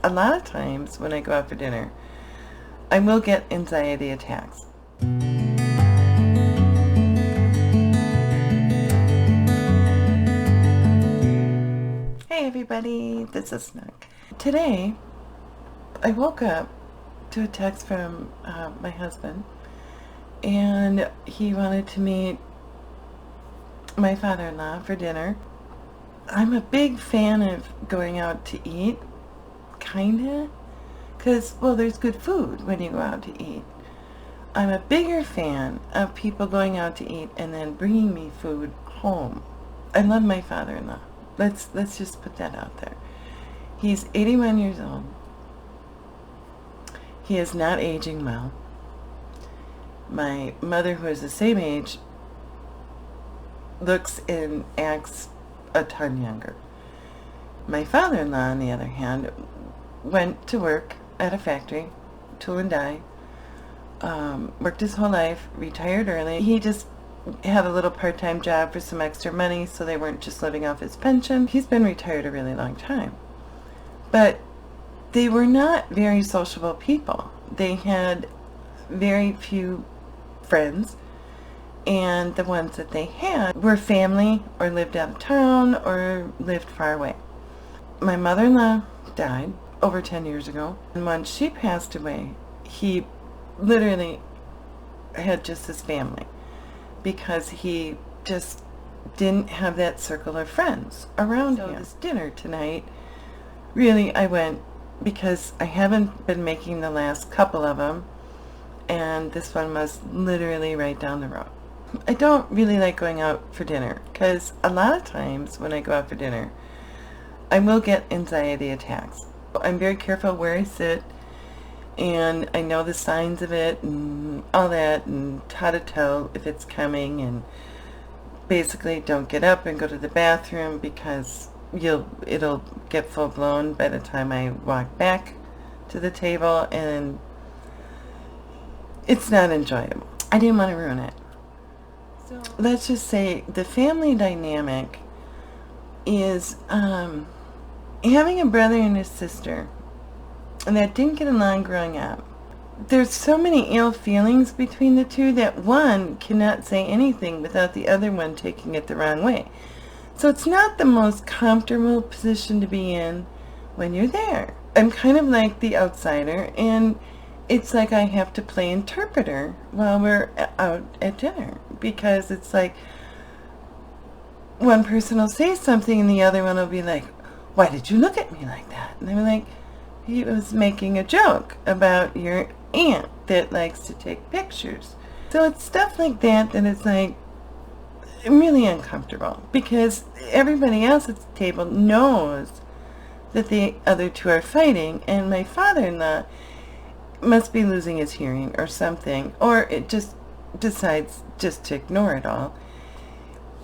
a lot of times when I go out for dinner, I will get anxiety attacks. Hey everybody, this is Snook. Today, I woke up to a text from my husband, and he wanted to meet my father-in-law for dinner. I'm a big fan of going out to eat, kinda, because, well, there's good food when you go out to eat. I'm a bigger fan of people going out to eat and then bringing me food home. I love my father-in-law. Let's just put that out there. He's 81 years old. He is not aging well. My mother, who is the same age, looks and acts a ton younger. My father-in-law, on the other hand, went to work at a factory, tool and die, worked his whole life, retired early. He just had a little part-time job for some extra money, so they weren't just living off his pension. He's been retired a really long time. But they were not very sociable people. They had very few friends, and the ones that they had were family or lived out of town or lived far away. My mother-in-law died over 10 years ago, and when she passed away, he literally had just his family, because he just didn't have that circle of friends around him. So this dinner tonight, really, I went because I haven't been making the last couple of them, and this one was literally right down the road. I don't really like going out for dinner, because a lot of times when I go out for dinner, I will get anxiety attacks. I'm very careful where I sit, and I know the signs of it and all that, and how to tell if it's coming, and basically don't get up and go to the bathroom, because it'll get full-blown by the time I walk back to the table, and it's not enjoyable. I didn't want to ruin it. So let's just say the family dynamic is having a brother and a sister that didn't get along growing up. There's so many ill feelings between the two that one cannot say anything without the other one taking it the wrong way. So it's not the most comfortable position to be in when you're there. I'm kind of like the outsider, and it's like I have to play interpreter while we're out at dinner, because it's like one person will say something and the other one will be like, "Why did you look at me like that?" And I'm like, "He was making a joke about your aunt that likes to take pictures." So it's stuff like that that is like really uncomfortable, because everybody else at the table knows that the other two are fighting, and my father-in-law must be losing his hearing or something, or it just decides just to ignore it all.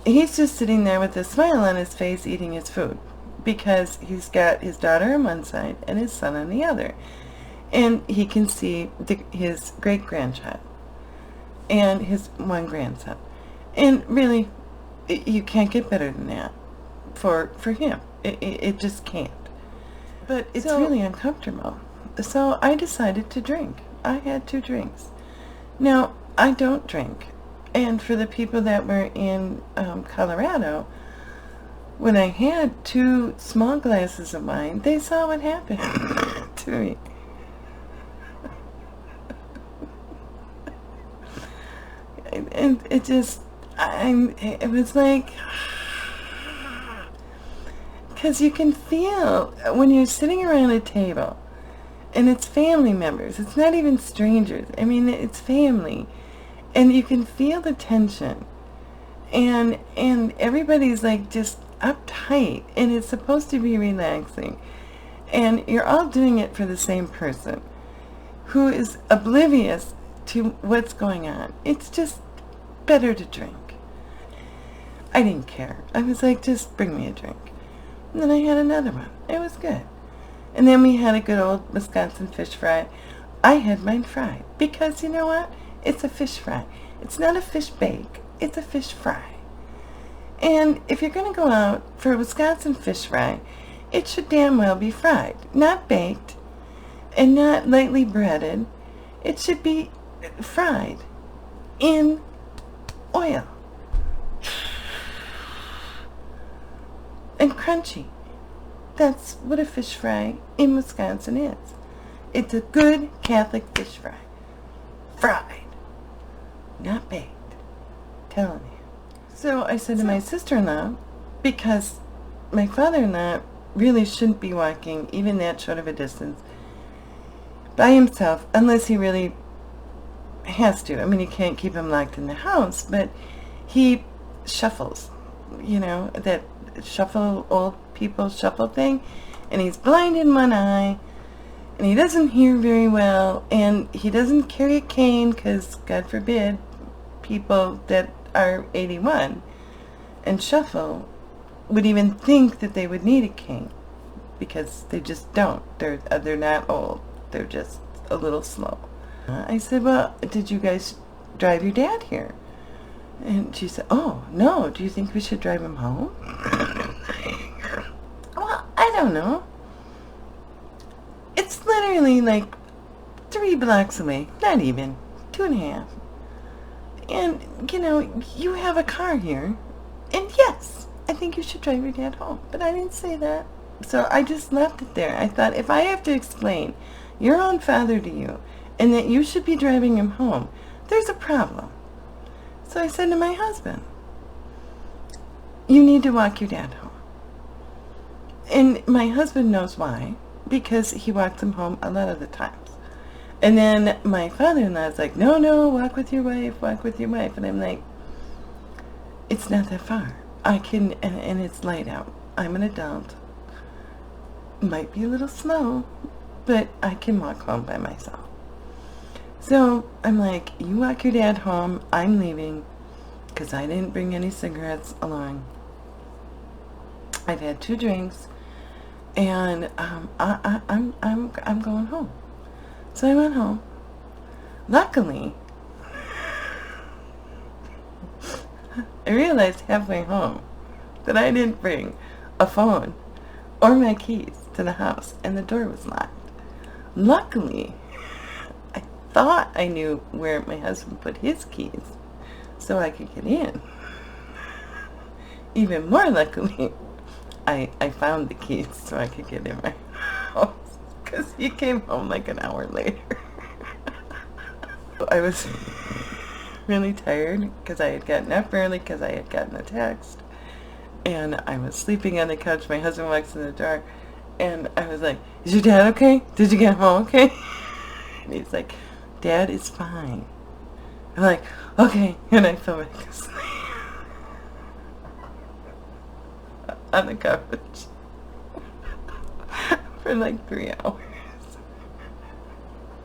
He's just sitting there with a smile on his face eating his food, because he's got his daughter on one side and his son on the other, and he can see his great-grandchild and his one grandson, and really you can't get better than that for him. It just can't. But it's really uncomfortable. So I decided to drink. I had 2 drinks. Now, I don't drink. And for the people that were in Colorado, when I had 2 small glasses of wine, they saw what happened to me. And it just, it was like, because you can feel when you're sitting around a table, and it's family members. It's not even strangers. I mean, it's family. And you can feel the tension. And everybody's like just uptight. And it's supposed to be relaxing. And you're all doing it for the same person who is oblivious to what's going on. It's just better to drink. I didn't care. I was like, just bring me a drink. And then I had another one. It was good. And then we had a good old Wisconsin fish fry. I had mine fried, because you know what? It's a fish fry. It's not a fish bake. It's a fish fry. And if you're going to go out for a Wisconsin fish fry, it should damn well be fried. Not baked, and not lightly breaded. It should be fried in oil and crunchy. That's what a fish fry in Wisconsin is. It's a good Catholic fish fry. Fried, not baked. Telling you. So I said to my sister-in-law, because my father-in-law really shouldn't be walking even that short of a distance by himself unless he really has to. I mean, you can't keep him locked in the house, but he shuffles, that old people shuffle thing, and he's blind in one eye, and he doesn't hear very well, and he doesn't carry a cane because, God forbid, people that are 81 and shuffle would even think that they would need a cane, because they just don't. They're not old. They're just a little slow. I said, well, did you guys drive your dad here? And she said, oh, no, do you think we should drive him home? Well, I don't know. It's literally like 3 blocks away. Not even. 2.5. And, you have a car here. And yes, I think you should drive your dad home. But I didn't say that. So I just left it there. I thought, if I have to explain your own father to you and that you should be driving him home, there's a problem. So I said to my husband, you need to walk your dad home. And my husband knows why, because he walks him home a lot of the times. And then my father-in-law is like, no, walk with your wife. And I'm like, it's not that far. I can, and it's light out. I'm an adult. Might be a little slow, but I can walk home by myself. So I'm like, you walk your dad home. I'm leaving because I didn't bring any cigarettes along. I've had 2 drinks, and I'm going home. So I went home. Luckily, I realized halfway home that I didn't bring a phone or my keys to the house, and the door was locked. Luckily, I thought I knew where my husband put his keys so I could get in. Even more luckily, I found the keys so I could get in my house, because he came home like an hour later. I was really tired because I had gotten up early because I had gotten a text, and I was sleeping on the couch. My husband walks in the door, and I was like, is your dad okay? Did you get home okay? And he's like, Dad is fine. I'm like, okay. And I fell back asleep on the couch for like 3 hours.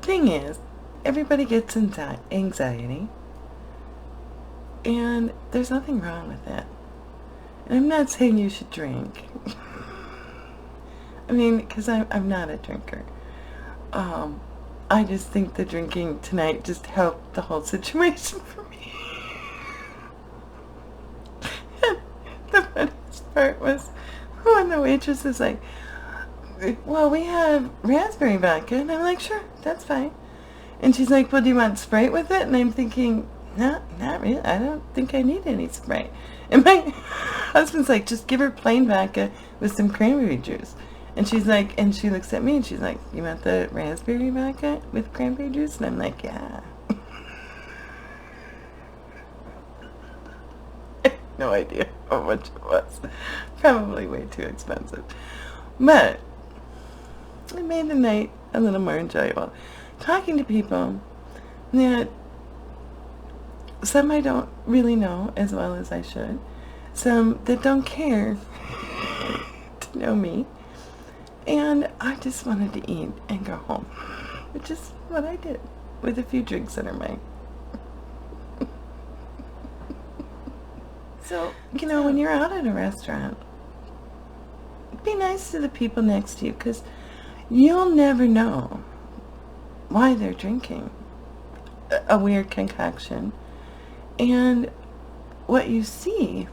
Thing is, everybody gets anxiety, and there's nothing wrong with that. And I'm not saying you should drink. I mean, because I'm not a drinker. I just think the drinking tonight just helped the whole situation for me. The funniest part was when the waitress is like, well, we have raspberry vodka. And I'm like, sure, that's fine. And she's like, well, do you want Sprite with it? And I'm thinking, no, not really. I don't think I need any Sprite. And my husband's like, just give her plain vodka with some cranberry juice. And she's like, and she looks at me and she's like, you want the raspberry vodka with cranberry juice? And I'm like, yeah. I have no idea how much it was. Probably way too expensive. But it made the night a little more enjoyable. Talking to people that some I don't really know as well as I should. Some that don't care to know me. And I just wanted to eat and go home, which is what I did with a few drinks under my. So, when you're out at a restaurant, be nice to the people next to you, because you'll never know why they're drinking a weird concoction. And what you see,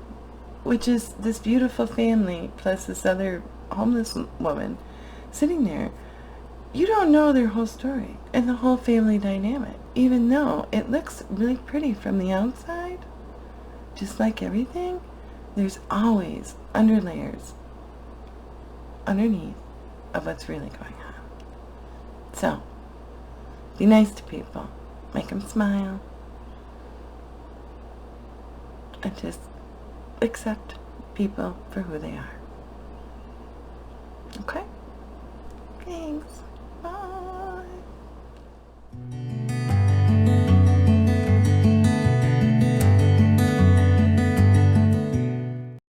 which is this beautiful family plus this other homeless woman sitting there, you don't know their whole story and the whole family dynamic. Even though it looks really pretty from the outside, just like everything, there's always underlayers underneath of what's really going on. So, be nice to people. Make them smile. And just accept people for who they are. Okay? Thanks. Bye.